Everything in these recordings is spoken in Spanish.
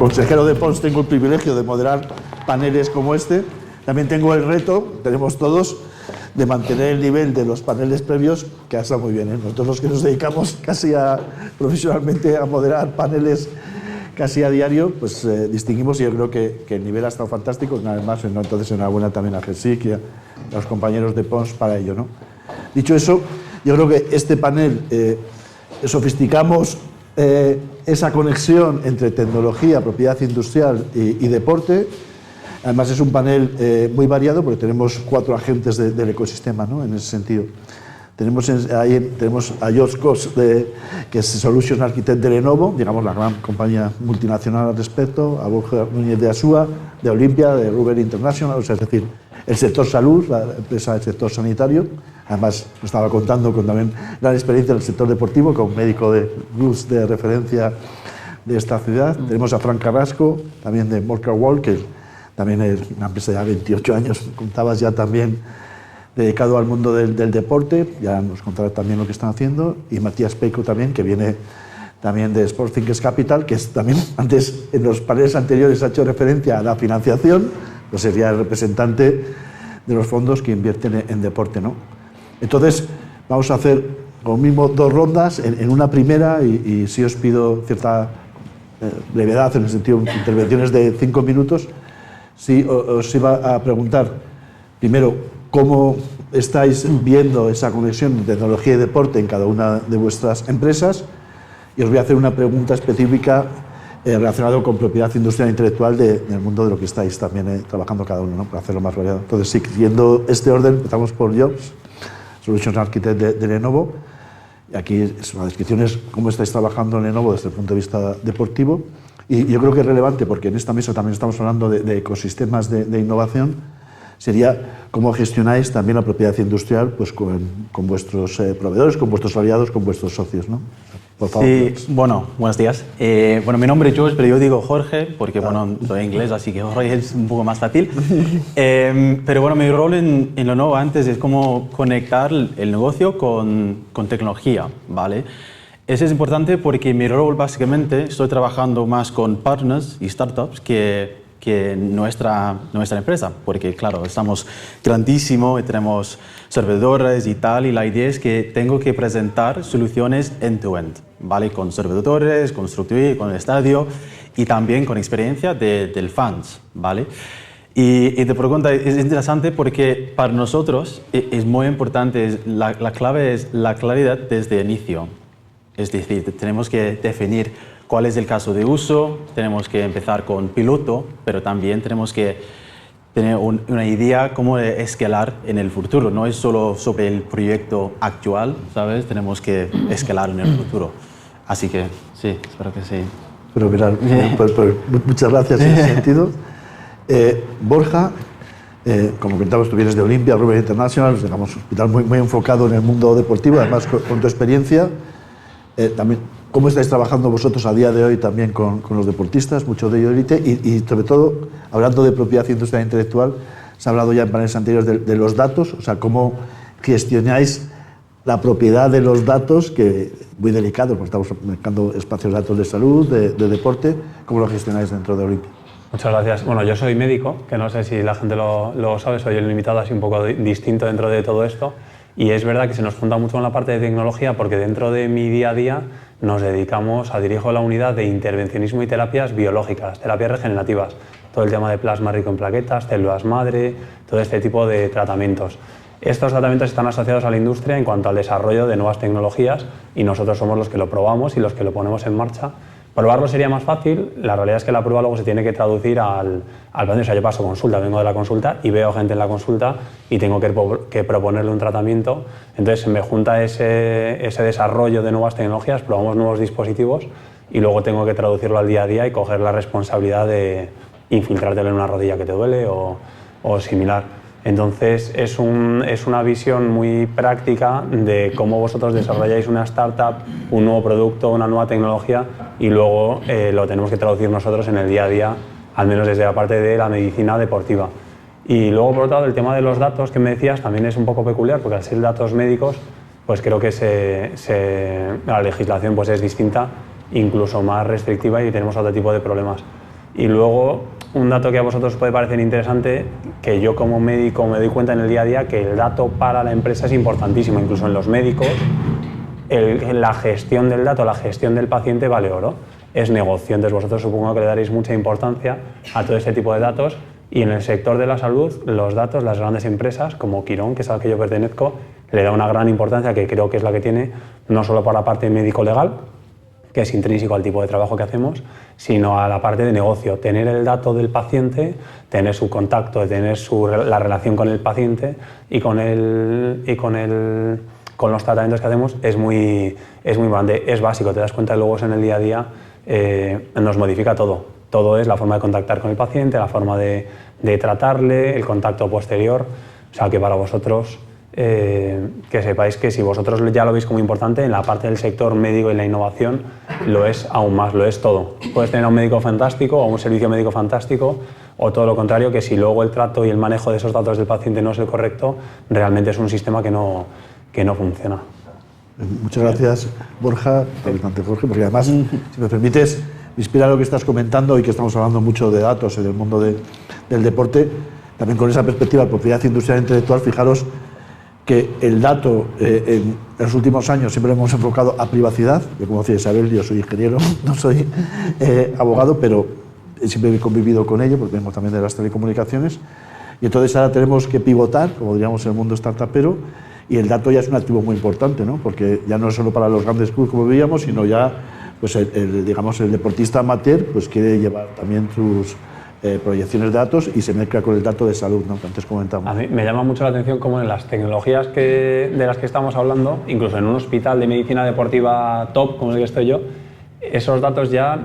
consejero de Pons tengo el privilegio de moderar paneles como este. También tengo el reto, tenemos todos, de mantener el nivel de los paneles previos, que ha estado muy bien, ¿eh? Nosotros los que nos dedicamos casi profesionalmente a moderar paneles casi a diario, pues distinguimos, y yo creo que el nivel ha estado fantástico. Una vez más, ¿no? Entonces enhorabuena también a Gersic y a los compañeros de Pons para ello, ¿no? Dicho eso, yo creo que este panel sofisticamos esa conexión entre tecnología, propiedad industrial y deporte. Además es un panel muy variado porque tenemos 4 agentes del ecosistema, ¿no? En ese sentido. Tenemos a George Kos, que es Solution Architect de Lenovo, digamos la gran compañía multinacional al respecto, a Borja Núñez de Asúa, de Olimpia, de Ruber International, o sea, es decir, el sector salud, la empresa del sector sanitario. Además, nos estaba contando con también gran experiencia en el sector deportivo, como médico de luz de referencia de esta ciudad. Tenemos a Frank Carrasco, también de Morcar Wall, que también es una empresa de 28 años, contabas ya también, dedicado al mundo del deporte, ya nos contará también lo que están haciendo, y Matías Peiko también, que viene también de Sport Thinkers Capital, que es también, antes en los paneles anteriores ha hecho referencia a la financiación, pues sería el representante de los fondos que invierten en deporte, ¿no? Entonces, vamos a hacer lo mismo 2 rondas, en una primera, y sí os pido cierta brevedad, en el sentido de intervenciones de 5 minutos. Sí, os iba a preguntar, primero, ¿cómo estáis viendo esa conexión de tecnología y deporte en cada una de vuestras empresas? Y os voy a hacer una pregunta específica relacionada con propiedad industrial e intelectual del mundo de lo que estáis también trabajando cada uno, ¿no? Para hacerlo más variado. Entonces, siguiendo este orden, empezamos por Jobs, Solutions Architect de Lenovo. Y aquí la descripción es cómo estáis trabajando en Lenovo desde el punto de vista deportivo. Y yo creo que es relevante, porque en esta mesa también estamos hablando de ecosistemas de innovación, sería cómo gestionáis también la propiedad industrial, pues con vuestros proveedores, con vuestros aliados, con vuestros socios, ¿no? Por favor. Sí, bueno, buenos días. Bueno, mi nombre es George, pero yo digo Jorge, porque bueno, soy inglés, así que Jorge es un poco más fácil. Pero bueno, mi rol en Lenovo antes es cómo conectar el negocio con tecnología, ¿vale? Eso es importante porque mi rol básicamente estoy trabajando más con partners y startups que nuestra empresa, porque claro, estamos grandísimo y tenemos servidores y tal, y la idea es que tengo que presentar soluciones end-to-end, ¿vale? Con servidores, con estructura, con el estadio y también con experiencia del fans, ¿vale? Y te pregunta, es interesante porque para nosotros es muy importante, la clave es la claridad desde el inicio. Es decir, tenemos que definir cuál es el caso de uso, tenemos que empezar con piloto, pero también tenemos que tener una idea cómo escalar en el futuro. No es solo sobre el proyecto actual, ¿sabes? Tenemos que escalar en el futuro. Así que sí, espero que sí. Pero mirad, muchas gracias en ese sentido. Borja, como comentamos, tú vienes de Olimpia, Ruber International, digamos, un hospital muy enfocado en el mundo deportivo, además con tu experiencia. También, ¿cómo estáis trabajando vosotros a día de hoy también con los deportistas, muchos de ellos élite? Y sobre todo, hablando de propiedad industrial e intelectual, se ha hablado ya en paneles anteriores de los datos, o sea, cómo gestionáis la propiedad de los datos, que muy delicado, porque estamos mercando espacios de datos de salud, de deporte, ¿cómo lo gestionáis dentro de Olimpia? Muchas gracias. Bueno, yo soy médico, que no sé si la gente lo sabe, soy el invitado así un poco distinto dentro de todo esto. Y es verdad que se nos junta mucho con la parte de tecnología porque dentro de mi día a día nos dedicamos dirijo la unidad de intervencionismo y terapias biológicas, terapias regenerativas, todo el tema de plasma rico en plaquetas, células madre, todo este tipo de tratamientos. Estos tratamientos están asociados a la industria en cuanto al desarrollo de nuevas tecnologías y nosotros somos los que lo probamos y los que lo ponemos en marcha. Probarlo sería más fácil, la realidad es que la prueba luego se tiene que traducir al paciente. O sea, yo paso consulta, vengo de la consulta y veo gente en la consulta y tengo que proponerle un tratamiento. Entonces se me junta ese desarrollo de nuevas tecnologías, probamos nuevos dispositivos y luego tengo que traducirlo al día a día y coger la responsabilidad de infiltrártelo en una rodilla que te duele o similar. Entonces es una visión muy práctica de cómo vosotros desarrolláis una startup, un nuevo producto, una nueva tecnología y luego lo tenemos que traducir nosotros en el día a día, al menos desde la parte de la medicina deportiva. Y luego, por otro lado, el tema de los datos que me decías también es un poco peculiar porque al ser datos médicos, pues creo que la legislación pues es distinta, incluso más restrictiva y tenemos otro tipo de problemas. Y luego, un dato que a vosotros puede parecer interesante, que yo como médico me doy cuenta en el día a día, que el dato para la empresa es importantísimo, incluso en los médicos, la gestión del dato, la gestión del paciente vale oro, es negocio. Entonces vosotros supongo que le daréis mucha importancia a todo este tipo de datos, y en el sector de la salud, los datos, las grandes empresas como Quirón, que es al que yo pertenezco, le da una gran importancia, que creo que es la que tiene, no solo para la parte médico-legal, que es intrínseco al tipo de trabajo que hacemos, sino a la parte de negocio. Tener el dato del paciente, tener su contacto, tener la relación con el paciente y con los tratamientos que hacemos es muy grande, es básico. Te das cuenta que luego en el día a día nos modifica todo. Todo es la forma de contactar con el paciente, la forma de tratarle, el contacto posterior. O sea que para vosotros, que sepáis que si vosotros ya lo veis como importante, en la parte del sector médico y la innovación lo es aún más, lo es todo. Puedes tener a un médico fantástico o un servicio médico fantástico, o todo lo contrario, que si luego el trato y el manejo de esos datos del paciente no es el correcto, realmente es un sistema que no funciona. Muchas gracias, Borja, Jorge, porque además, si me permites, me inspira lo que estás comentando y que estamos hablando mucho de datos en el mundo del deporte, también con esa perspectiva de propiedad industrial e intelectual. Fijaros que el dato en los últimos años siempre lo hemos enfocado a privacidad. Yo, como decía Isabel, yo soy ingeniero, no soy abogado, pero siempre he convivido con ello porque vengo también de las telecomunicaciones, y entonces ahora tenemos que pivotar, como diríamos en el mundo startupero, y el dato ya es un activo muy importante, ¿no? Porque ya no es solo para los grandes clubes como veíamos, sino ya pues el deportista amateur pues quiere llevar también sus proyecciones de datos y se mezcla con el dato de salud, ¿no? Que antes comentamos. A mí me llama mucho la atención cómo en las tecnologías de las que estamos hablando, incluso en un hospital de medicina deportiva top como el que estoy yo, esos datos ya,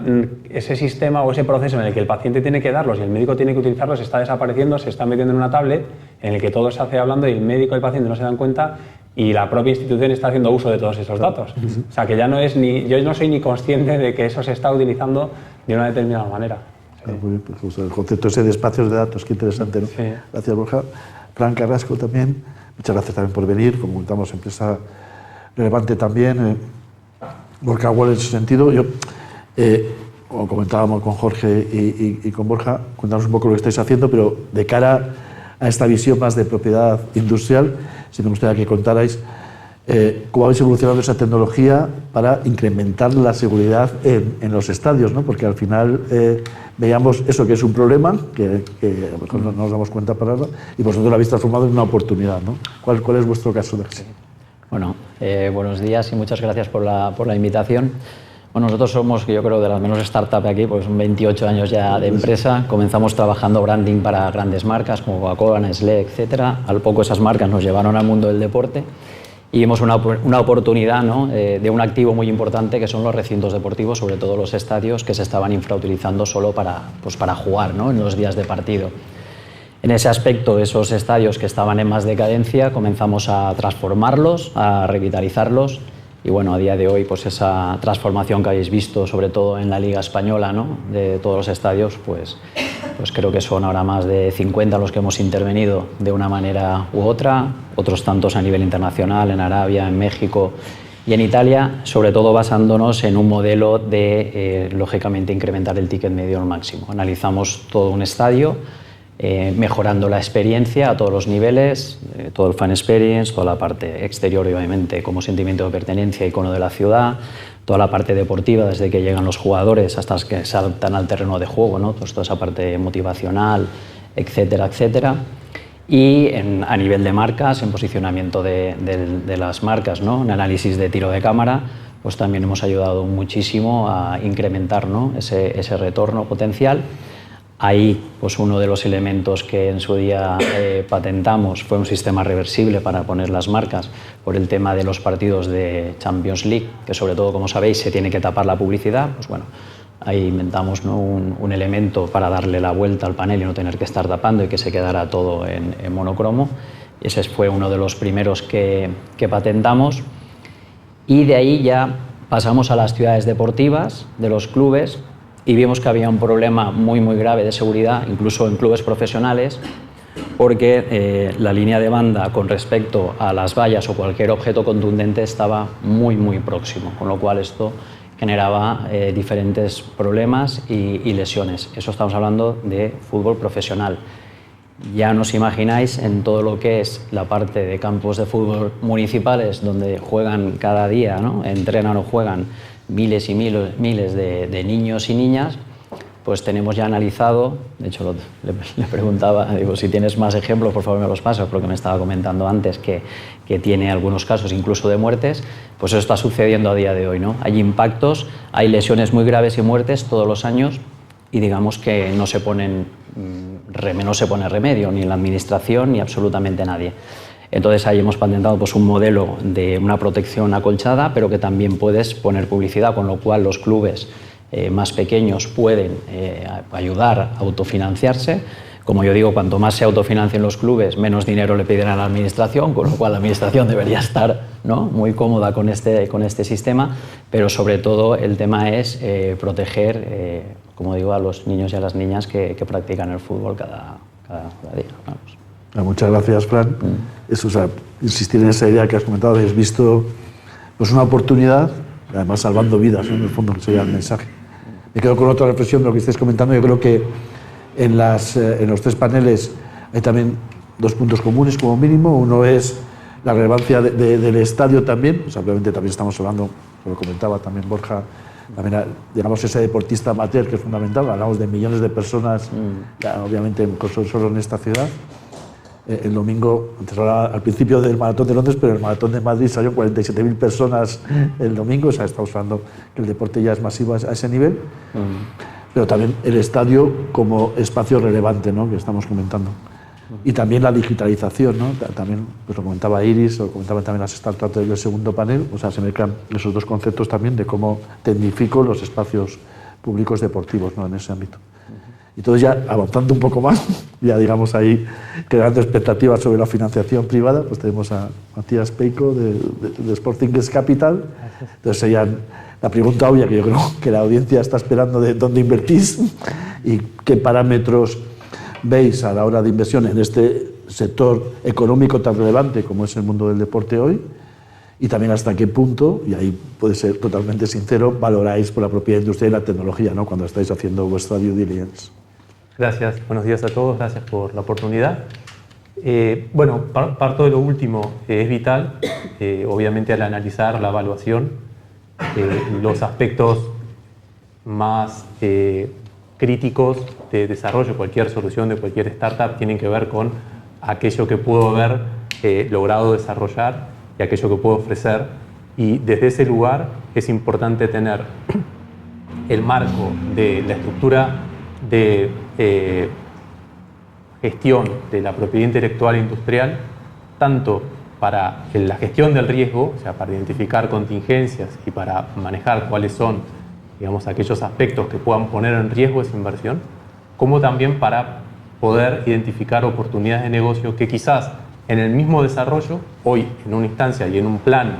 ese sistema o ese proceso en el que el paciente tiene que darlos y el médico tiene que utilizarlos está desapareciendo, se está metiendo en una tablet en el que todo se hace hablando y el médico y el paciente no se dan cuenta, y la propia institución está haciendo uso de todos esos datos. O sea, que ya no es yo no soy ni consciente de que eso se está utilizando de una determinada manera. Sí. Muy bien, pues el concepto ese de espacios de datos, qué interesante, ¿no? Sí. Gracias, Borja. Fran Carrasco también, muchas gracias también por venir, como comentamos, empresa relevante también. Borja Wall, en ese sentido, como comentábamos con Jorge y con Borja, cuéntanos un poco lo que estáis haciendo, pero de cara a esta visión más de propiedad industrial, si me gustaría que contarais cómo habéis evolucionado esa tecnología para incrementar la seguridad en los estadios, ¿no? Porque al final veíamos eso que es un problema, que a lo mejor no nos damos cuenta para nada, y vosotros lo habéis transformado en una oportunidad, ¿no? ¿Cuál es vuestro caso de éxito? Bueno, buenos días y muchas gracias por la invitación. Bueno, nosotros somos, yo creo, de las menos startup aquí, pues son 28 años ya de empresa. Comenzamos trabajando branding para grandes marcas como Coca-Cola, Nestlé, etcétera. Al poco esas marcas nos llevaron al mundo del deporte y vimos una oportunidad, ¿no? De un activo muy importante que son los recintos deportivos, sobre todo los estadios que se estaban infrautilizando solo para jugar, ¿no? En los días de partido. En ese aspecto, esos estadios que estaban en más decadencia, comenzamos a transformarlos, a revitalizarlos. Y bueno, a día de hoy, pues esa transformación que habéis visto, sobre todo en la Liga Española, ¿no? De todos los estadios, pues creo que son ahora más de 50 los que hemos intervenido de una manera u otra, otros tantos a nivel internacional, en Arabia, en México y en Italia, sobre todo basándonos en un modelo de, lógicamente, incrementar el ticket medio al máximo. Analizamos todo un estadio, mejorando la experiencia a todos los niveles, todo el fan experience, toda la parte exterior, obviamente, como sentimiento de pertenencia, icono de la ciudad, toda la parte deportiva, desde que llegan los jugadores hasta que saltan al terreno de juego, ¿no? Toda esa parte motivacional, etcétera, etcétera. Y a nivel de marcas, en posicionamiento de las marcas, ¿no? En análisis de tiro de cámara, pues también hemos ayudado muchísimo a incrementar, ¿no? ese retorno potencial. Ahí, pues uno de los elementos que en su día patentamos fue un sistema reversible para poner las marcas por el tema de los partidos de Champions League, que sobre todo, como sabéis, se tiene que tapar la publicidad. Pues bueno, ahí inventamos, ¿no? un elemento para darle la vuelta al panel y no tener que estar tapando y que se quedara todo en monocromo. Y ese fue uno de los primeros que patentamos. Y de ahí ya pasamos a las ciudades deportivas de los clubes, y vimos que había un problema muy grave de seguridad, incluso en clubes profesionales, porque la línea de banda con respecto a las vallas o cualquier objeto contundente estaba muy próximo, con lo cual esto generaba diferentes problemas y lesiones. Eso estamos hablando de fútbol profesional. Ya nos imagináis en todo lo que es la parte de campos de fútbol municipales, donde juegan cada día, ¿no? Entrenan o juegan miles y miles de niños y niñas, pues tenemos ya analizado, de hecho le preguntaba, digo, si tienes más ejemplos, por favor me los pasas, porque me estaba comentando antes que tiene algunos casos incluso de muertes, pues eso está sucediendo a día de hoy, ¿no? Hay impactos, hay lesiones muy graves y muertes todos los años, y digamos que no se pone remedio, ni en la administración ni absolutamente nadie. Entonces ahí hemos patentado pues, un modelo de una protección acolchada, pero que también puedes poner publicidad, con lo cual los clubes más pequeños pueden ayudar a autofinanciarse. Como yo digo, cuanto más se autofinancien los clubes, menos dinero le pedirán a la administración, con lo cual la administración debería estar, ¿no?, muy cómoda con este sistema, pero sobre todo el tema es proteger, como digo, a los niños y a las niñas que practican el fútbol cada día. Vamos. Muchas gracias, Fran. Eso, o sea, insistir en esa idea que has comentado, habéis visto pues, una oportunidad, además salvando vidas, ¿no?, en el fondo, que sería el mensaje. Me quedo con otra reflexión de lo que estáis comentando. Yo creo que en los tres paneles hay también dos puntos comunes como mínimo. Uno es la relevancia del estadio también. O sea, obviamente también estamos hablando, lo comentaba también Borja, también, digamos, ese deportista amateur que es fundamental. Hablamos de millones de personas, obviamente solo en esta ciudad. El domingo, al principio del Maratón de Londres, pero el Maratón de Madrid salió 47.000 personas el domingo. O sea, estamos hablando que el deporte ya es masivo a ese nivel. Pero también el estadio como espacio relevante, ¿no?, que estamos comentando. Y también la digitalización, ¿no? También pues lo comentaba Iris, lo comentaban también las startups del segundo panel. O sea, se mezclan esos dos conceptos también de cómo tecnifico los espacios públicos deportivos, ¿no?, en ese ámbito. Y entonces ya avanzando un poco más, ya digamos ahí creando expectativas sobre la financiación privada, pues tenemos a Matías Peiko de Sporting Capital. Entonces sería la pregunta obvia que yo creo que la audiencia está esperando, de dónde invertís y qué parámetros veis a la hora de inversión en este sector económico tan relevante como es el mundo del deporte hoy, y también hasta qué punto, y ahí puede ser totalmente sincero, valoráis por la propia industria y la tecnología, ¿no?, cuando estáis haciendo vuestra due diligence. Gracias, buenos días a todos, gracias por la oportunidad. Bueno, parto de lo último, es vital, obviamente al analizar la evaluación, los aspectos más críticos de desarrollo de cualquier solución, de cualquier startup, tienen que ver con aquello que puedo haber logrado desarrollar y aquello que puedo ofrecer. Y desde ese lugar es importante tener el marco de la estructura de gestión de la propiedad intelectual e industrial, tanto para la gestión del riesgo, o sea, para identificar contingencias y para manejar cuáles son, digamos, aquellos aspectos que puedan poner en riesgo esa inversión, como también para poder identificar oportunidades de negocio que quizás en el mismo desarrollo, hoy en una instancia y en un plan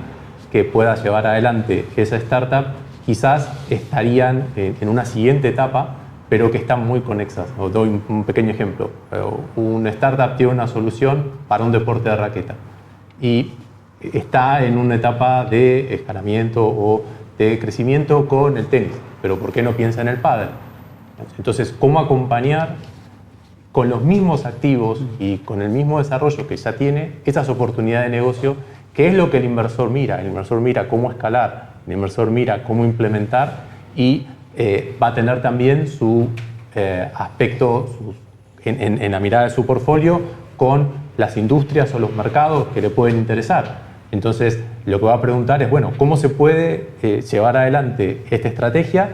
que pueda llevar adelante esa startup, quizás estarían en una siguiente etapa, pero que están muy conexas. Os doy un pequeño ejemplo. Una startup tiene una solución para un deporte de raqueta y está en una etapa de escalamiento o de crecimiento con el tenis, pero ¿por qué no piensa en el pádel? Entonces, ¿cómo acompañar con los mismos activos y con el mismo desarrollo que ya tiene esas oportunidades de negocio? ¿Qué es lo que el inversor mira? El inversor mira cómo escalar, el inversor mira cómo implementar y va a tener también su aspecto en la mirada de su portfolio con las industrias o los mercados que le pueden interesar. Entonces, lo que va a preguntar es, bueno, ¿cómo se puede llevar adelante esta estrategia,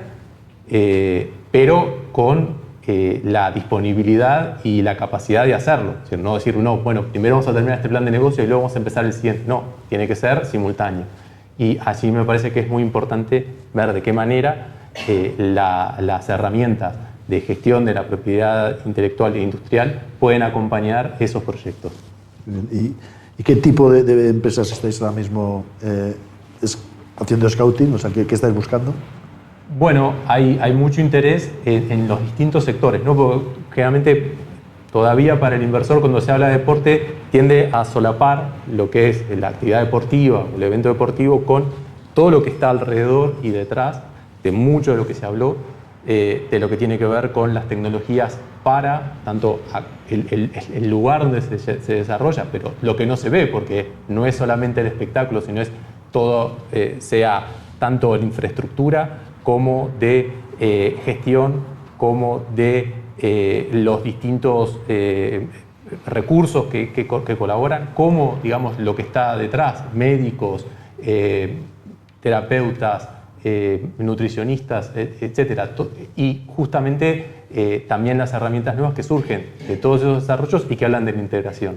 pero con la disponibilidad y la capacidad de hacerlo? Es decir, no decir, no, bueno, primero vamos a terminar este plan de negocio y luego vamos a empezar el siguiente. No, tiene que ser simultáneo. Y así me parece que es muy importante ver de qué manera las herramientas de gestión de la propiedad intelectual e industrial pueden acompañar esos proyectos. ¿Y qué tipo de empresas estáis ahora mismo haciendo scouting? O sea, ¿qué estáis buscando? Bueno, hay mucho interés en los distintos sectores, ¿no? Porque generalmente todavía para el inversor, cuando se habla de deporte, tiende a solapar lo que es la actividad deportiva o el evento deportivo con todo lo que está alrededor y detrás de mucho de lo que se habló, de lo que tiene que ver con las tecnologías para tanto el lugar donde se desarrolla, pero lo que no se ve, porque no es solamente el espectáculo, sino es todo, sea tanto de infraestructura como de gestión, como de los distintos recursos que colaboran, como, digamos, lo que está detrás, médicos, terapeutas, nutricionistas, etcétera, y justamente también las herramientas nuevas que surgen de todos esos desarrollos y que hablan de la integración.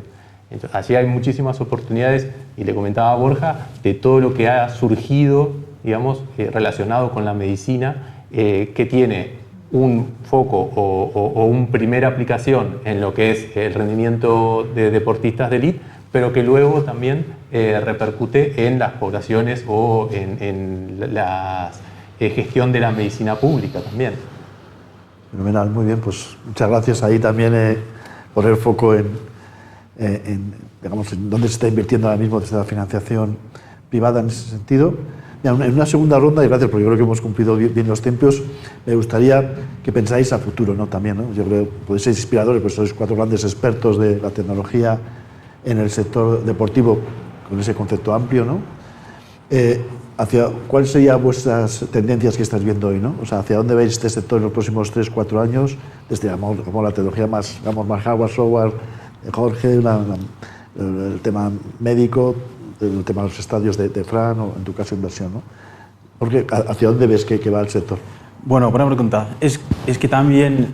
Entonces, allí hay muchísimas oportunidades, y le comentaba a Borja, de todo lo que ha surgido, digamos, relacionado con la medicina, que tiene un foco o una primera aplicación en lo que es el rendimiento de deportistas de élite, pero que luego también repercute en las poblaciones o en la gestión de la medicina pública también. Fenomenal, muy bien, pues muchas gracias. Ahí también poner foco digamos, en dónde se está invirtiendo ahora mismo desde la financiación privada en ese sentido. En una segunda ronda, y gracias porque yo creo que hemos cumplido bien los tiempos, me gustaría que pensáis a futuro, ¿no? También, ¿no? Yo creo que podéis ser inspiradores, pues sois 4 grandes expertos de la tecnología en el sector deportivo, con ese concepto amplio, ¿no? ¿Cuáles serían vuestras tendencias que estáis viendo hoy, ¿no? O sea, ¿hacia dónde veis este sector en los próximos 3-4 años? Desde como la tecnología más, digamos, más hardware, software, Jorge, el tema médico, el tema de los estadios de Fran, o en tu caso inversión, ¿no? Porque ¿hacia dónde ves que va el sector? Bueno, buena pregunta. Es que también,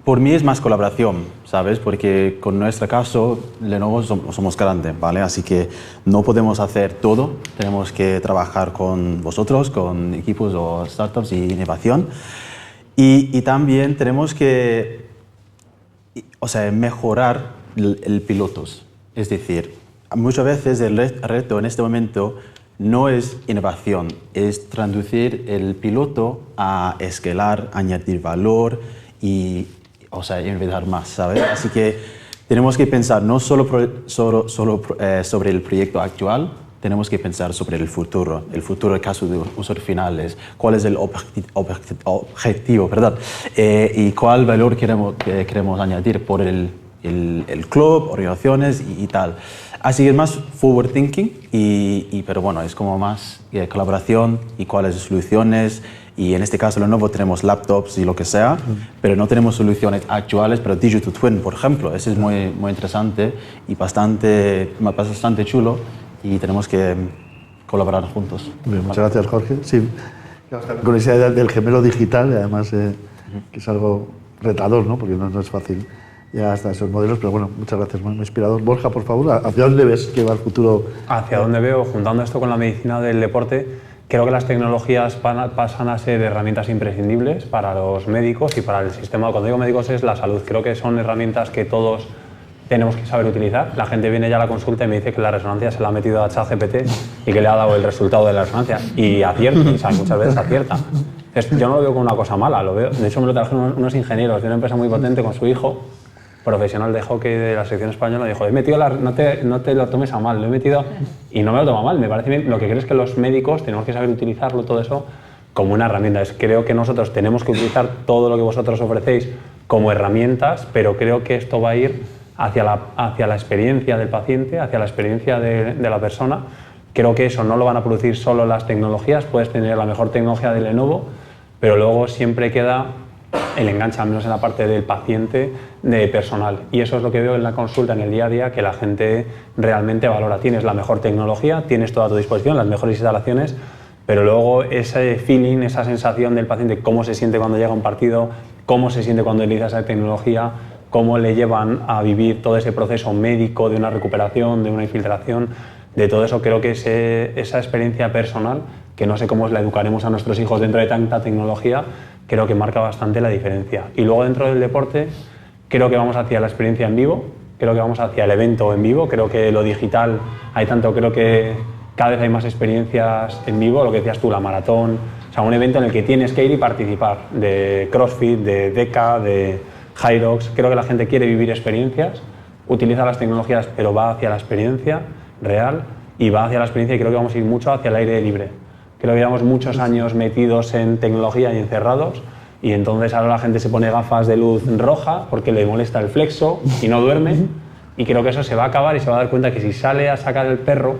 por mí es más colaboración, ¿sabes? Porque con nuestro caso, Lenovo somos grandes, ¿vale? Así que no podemos hacer todo. Tenemos que trabajar con vosotros, con equipos o startups y innovación. Y también tenemos que, o sea, mejorar el pilotos. Es decir, muchas veces el reto en este momento no es innovación, es traducir el piloto a escalar, añadir valor y, o sea, innovar más, ¿sabes? Así que tenemos que pensar no solo sobre el proyecto actual, tenemos que pensar sobre el futuro del caso de usuarios finales, cuál es el objetivo, ¿verdad? Y cuál valor queremos añadir por el club, organizaciones y tal. Así que es más forward thinking, pero bueno, es como más colaboración y cuáles soluciones. Y en este caso, Lenovo tenemos laptops y lo que sea, pero no tenemos soluciones actuales, pero Digital Twin, por ejemplo, ese es muy, muy interesante y bastante chulo, y tenemos que colaborar juntos. Bien, muchas gracias, Jorge. Sí, con esa idea del gemelo digital, además, que es algo retador, ¿no? Porque no es fácil ya hasta esos modelos, pero bueno, muchas gracias, muy inspirador. Borja, por favor, ¿hacia dónde ves que va el futuro? Hacia dónde veo, juntando esto con la medicina del deporte, creo que las tecnologías pasan a ser herramientas imprescindibles para los médicos y para el sistema. Cuando digo médicos es la salud. Creo que son herramientas que todos tenemos que saber utilizar. La gente viene ya a la consulta y me dice que la resonancia se la ha metido a ChatGPT y que le ha dado el resultado de la resonancia. Y acierta, o sea, muchas veces acierta. Yo no lo veo como una cosa mala, lo veo. De hecho, me lo trajeron unos ingenieros de una empresa muy potente con su hijo, profesional de hockey de la selección española, dijo, he metido no te lo tomes a mal, lo he metido y no me lo tomo mal, me parece bien. Lo que creo es que los médicos tenemos que saber utilizarlo, todo eso, como una herramienta. Creo que nosotros tenemos que utilizar todo lo que vosotros ofrecéis como herramientas, pero creo que esto va a ir hacia la experiencia del paciente, hacia la experiencia de la persona. Creo que eso no lo van a producir solo las tecnologías, puedes tener la mejor tecnología de Lenovo, pero luego siempre queda el enganche, al menos en la parte del paciente, de personal. Y eso es lo que veo en la consulta, en el día a día, que la gente realmente valora. Tienes la mejor tecnología, tienes todo a tu disposición, las mejores instalaciones, pero luego ese feeling, esa sensación del paciente, cómo se siente cuando llega a un partido, cómo se siente cuando utiliza esa tecnología, cómo le llevan a vivir todo ese proceso médico de una recuperación, de una infiltración, de todo eso. Creo que esa experiencia personal, que no sé cómo la educaremos a nuestros hijos dentro de tanta tecnología, creo que marca bastante la diferencia. Y luego dentro del deporte, creo que vamos hacia la experiencia en vivo, creo que vamos hacia el evento en vivo, creo que lo digital, creo que cada vez hay más experiencias en vivo, lo que decías tú, la maratón, o sea, un evento en el que tienes que ir y participar, de CrossFit, de DECA, de Hyrox. Creo que la gente quiere vivir experiencias, utiliza las tecnologías, pero va hacia la experiencia real y va hacia la experiencia, y creo que vamos a ir mucho hacia el aire libre. Creo que llevamos muchos años metidos en tecnología y encerrados, y entonces ahora la gente se pone gafas de luz roja porque le molesta el flexo y no duerme, y creo que eso se va a acabar y se va a dar cuenta que si sale a sacar el perro,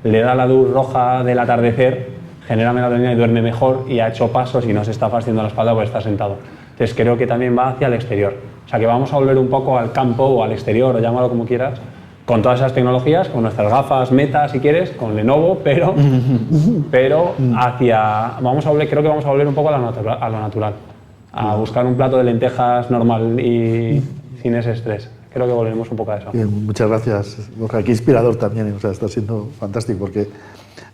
le da la luz roja del atardecer, genera melatonina y duerme mejor y ha hecho pasos y no se está fastidiando la espalda porque está sentado. Entonces creo que también va hacia el exterior. O sea que vamos a volver un poco al campo o al exterior, o llámalo como quieras, con todas esas tecnologías, con nuestras gafas Meta si quieres, con Lenovo, pero hacia, creo que vamos a volver un poco a lo natural, a buscar un plato de lentejas normal y sin ese estrés. Creo que volveremos un poco a eso. Bien, muchas gracias, Borja. Qué inspirador también, o sea, está siendo fantástico, porque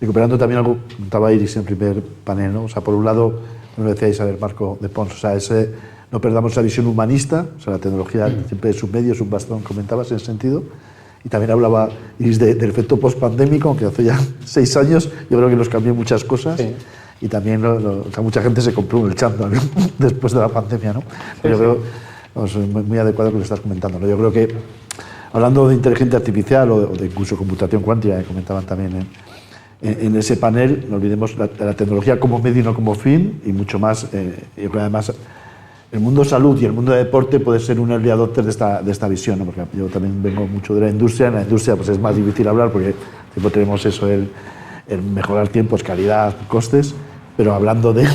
recuperando también algo que comentaba Iris en el primer panel, ¿no? O sea, por un lado, nos lo decía Isabel Marco de Pons, o sea, no perdamos la visión humanista, o sea, la tecnología siempre es un medio, es un bastón, comentabas en ese sentido. Y también hablaba Iris del efecto post-pandémico, aunque hace ya 6 años, yo creo que nos cambió muchas cosas. Sí. Y también o sea, mucha gente se compró un chándal después de la pandemia, ¿no? Pero yo creo, es muy adecuado lo que estás comentando, ¿no? Yo creo que, hablando de inteligencia artificial o de incluso computación cuántica, que comentaban también en ese panel, no olvidemos la tecnología como medio y no como fin, y mucho más, yo creo que además el mundo salud y el mundo de deporte puede ser un early adopter de esta visión, ¿no? Porque yo también vengo mucho de la industria. En la industria pues es más difícil hablar porque siempre tenemos eso, el mejorar tiempos, calidad, costes, pero hablando de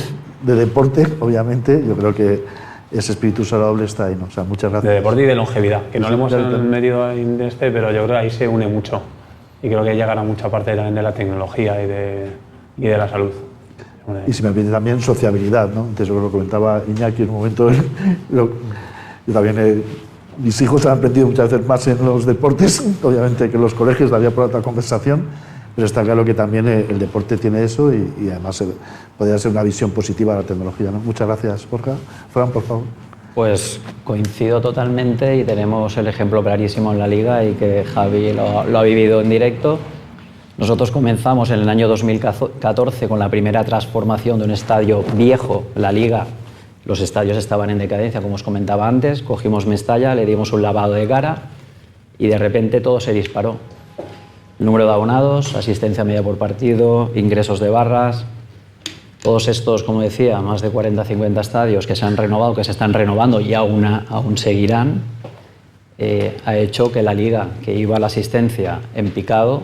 deporte, obviamente, yo creo que ese espíritu saludable está ahí, ¿no? O sea, muchas gracias. De deporte y de longevidad, que no lo hemos medido en pero yo creo que ahí se une mucho, y creo que llegará mucha parte también de la tecnología y de la salud. Y si me permite también sociabilidad, ¿no? Entonces yo lo comentaba Iñaki en un momento, yo también, mis hijos han aprendido muchas veces más en los deportes, obviamente que en los colegios, daría por otra conversación, pero está claro que también el deporte tiene eso y además podría ser una visión positiva de la tecnología, ¿no? Muchas gracias, Borja. Fran, por favor. Pues coincido totalmente y tenemos el ejemplo clarísimo en la Liga y que Javi lo ha vivido en directo. Nosotros comenzamos en el año 2014 con la primera transformación de un estadio viejo, la Liga. Los estadios estaban en decadencia, como os comentaba antes. Cogimos Mestalla, le dimos un lavado de cara y de repente todo se disparó. El número de abonados, asistencia media por partido, ingresos de barras. Todos estos, como decía, más de 40-50 estadios que se han renovado, que se están renovando y aún seguirán, ha hecho que la Liga, que iba a la asistencia en picado,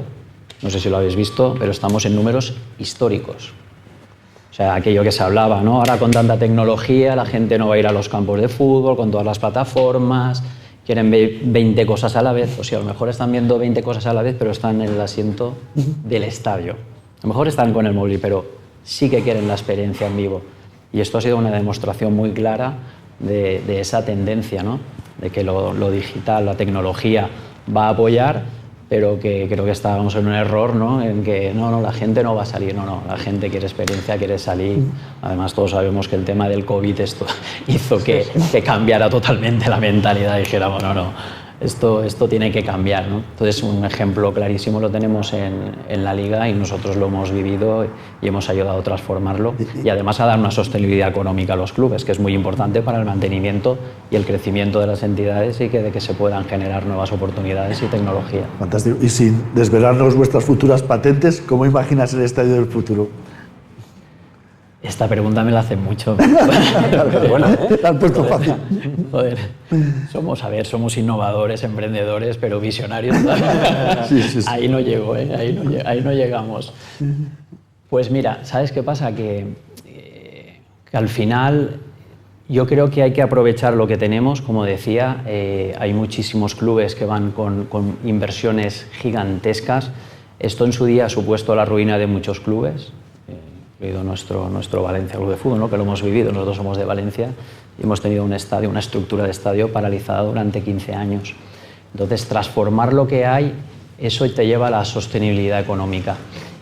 no sé si lo habéis visto, pero estamos en números históricos. O sea, aquello que se hablaba, ¿no? Ahora con tanta tecnología la gente no va a ir a los campos de fútbol, con todas las plataformas, quieren ver 20 cosas a la vez. O sea, a lo mejor están viendo 20 cosas a la vez, pero están en el asiento del estadio. A lo mejor están con el móvil, pero sí que quieren la experiencia en vivo. Y esto ha sido una demostración muy clara de esa tendencia, ¿no? De que lo digital, la tecnología va a apoyar, pero que creo que estábamos en un error, ¿no? En que no, la gente no va a salir, no, la gente quiere experiencia, quiere salir. Además, todos sabemos que el tema del COVID esto hizo que cambiara totalmente la mentalidad y dijéramos, no, esto tiene que cambiar, ¿no? Entonces, un ejemplo clarísimo lo tenemos en la Liga y nosotros lo hemos vivido y hemos ayudado a transformarlo y además a dar una sostenibilidad económica a los clubes, que es muy importante para el mantenimiento y el crecimiento de las entidades y de que se puedan generar nuevas oportunidades y tecnología. Fantástico. Y sin desvelarnos vuestras futuras patentes, ¿cómo imaginas el estadio del futuro? Esta pregunta me la hacen mucho. Bueno, la has puesto fácil. Joder. Somos innovadores, emprendedores, pero visionarios. Sí. Ahí no llego, ahí no llegamos. Pues mira, ¿sabes qué pasa? Que al final yo creo que hay que aprovechar lo que tenemos. Como decía, hay muchísimos clubes que van con inversiones gigantescas. Esto en su día ha supuesto la ruina de muchos clubes. Nuestro Valencia Club de Fútbol, ¿no? Que lo hemos vivido, nosotros somos de Valencia y hemos tenido un estadio, una estructura de estadio paralizada durante 15 años. Entonces, transformar lo que hay, eso te lleva a la sostenibilidad económica.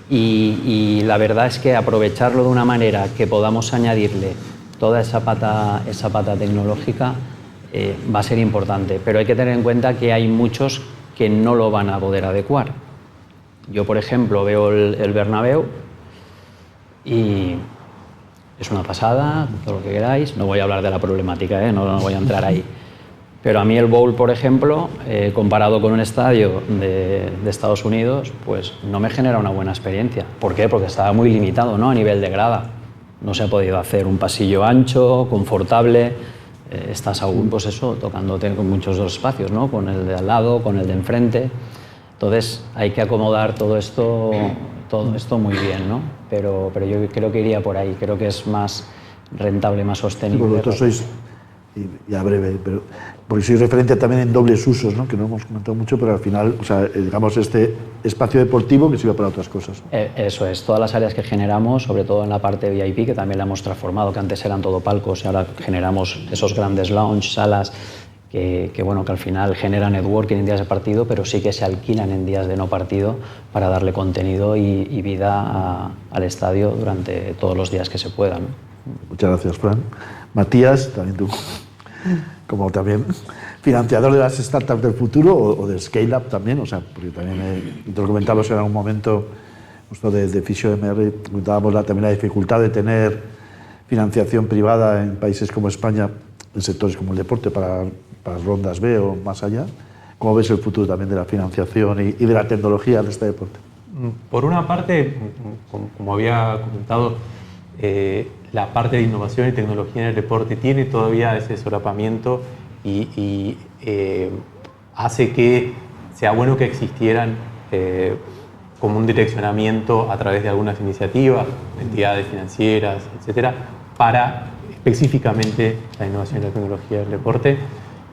Y la verdad es que aprovecharlo de una manera que podamos añadirle toda esa pata tecnológica va a ser importante, pero hay que tener en cuenta que hay muchos que no lo van a poder adecuar. Yo, por ejemplo, veo el Bernabéu y es una pasada, todo lo que queráis. No voy a hablar de la problemática, no voy a entrar ahí. Pero a mí el Bowl, por ejemplo, comparado con un estadio de Estados Unidos, pues no me genera una buena experiencia. ¿Por qué? Porque estaba muy limitado, ¿no? A nivel de grada. No se ha podido hacer un pasillo ancho, confortable. Estás aún, pues eso, tocándote con muchos dos espacios, ¿no? Con el de al lado, con el de enfrente. Entonces hay que acomodar todo esto muy bien, ¿no? Pero yo creo que iría por ahí. Creo que es más rentable, más sostenible. Sí, vosotros sois, y ya breve, pero porque sois referente también en dobles usos, ¿no? Que no hemos comentado mucho, pero al final, o sea, digamos, este espacio deportivo que sirve para otras cosas. Eso es, todas las áreas que generamos, sobre todo en la parte VIP, que también la hemos transformado, que antes eran todo palcos, y ahora generamos esos grandes lounge, salas, que al final generan networking en días de partido, pero sí que se alquilan en días de no partido para darle contenido y vida al estadio durante todos los días que se puedan. Muchas gracias, Fran. Matías, también tú, como también financiador de las startups del futuro o de Scale Up también, o sea, porque también te lo comentábamos en algún momento justo de Fisio MR, comentábamos también la dificultad de tener financiación privada en países como España, en sectores como el deporte, para rondas B o más allá. ¿Cómo ves el futuro también de la financiación y de la tecnología en este deporte? Por una parte, como había comentado, la parte de innovación y tecnología en el deporte tiene todavía ese solapamiento y hace que sea bueno que existieran como un direccionamiento a través de algunas iniciativas, entidades financieras, etcétera, para específicamente la innovación y la tecnología del deporte,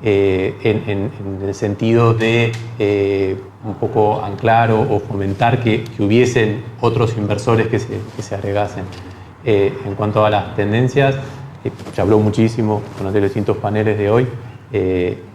en el sentido de un poco anclar o fomentar que hubiesen otros inversores que se agregasen. En cuanto a las tendencias, se habló muchísimo con los distintos paneles de hoy,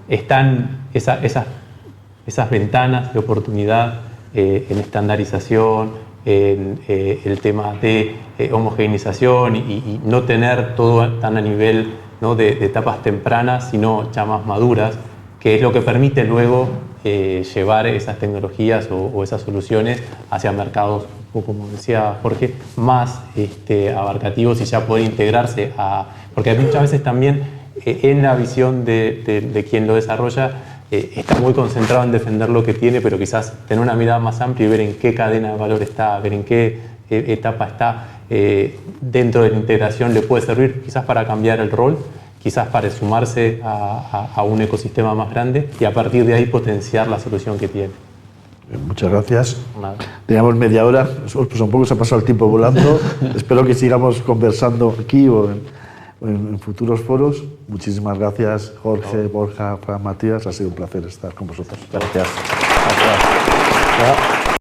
están esas ventanas de oportunidad en estandarización, en el tema de homogeneización y no tener todo tan a nivel, ¿no?, de etapas tempranas, sino ya más maduras, que es lo que permite luego llevar esas tecnologías o esas soluciones hacia mercados, como decía Jorge, más abarcativos y ya poder integrarse porque muchas veces también en la visión de quien lo desarrolla está muy concentrado en defender lo que tiene, pero quizás tener una mirada más amplia y ver en qué cadena de valor está, ver en qué etapa está dentro de la integración le puede servir quizás para cambiar el rol, quizás para sumarse a un ecosistema más grande y a partir de ahí potenciar la solución que tiene. Muchas gracias. Nada. Teníamos media hora, pues un poco se ha pasado el tiempo volando. Espero que sigamos conversando aquí o en futuros foros. Muchísimas gracias, Jorge, Borja, Fran, Matías. Ha sido un placer estar con vosotros. Gracias. Gracias.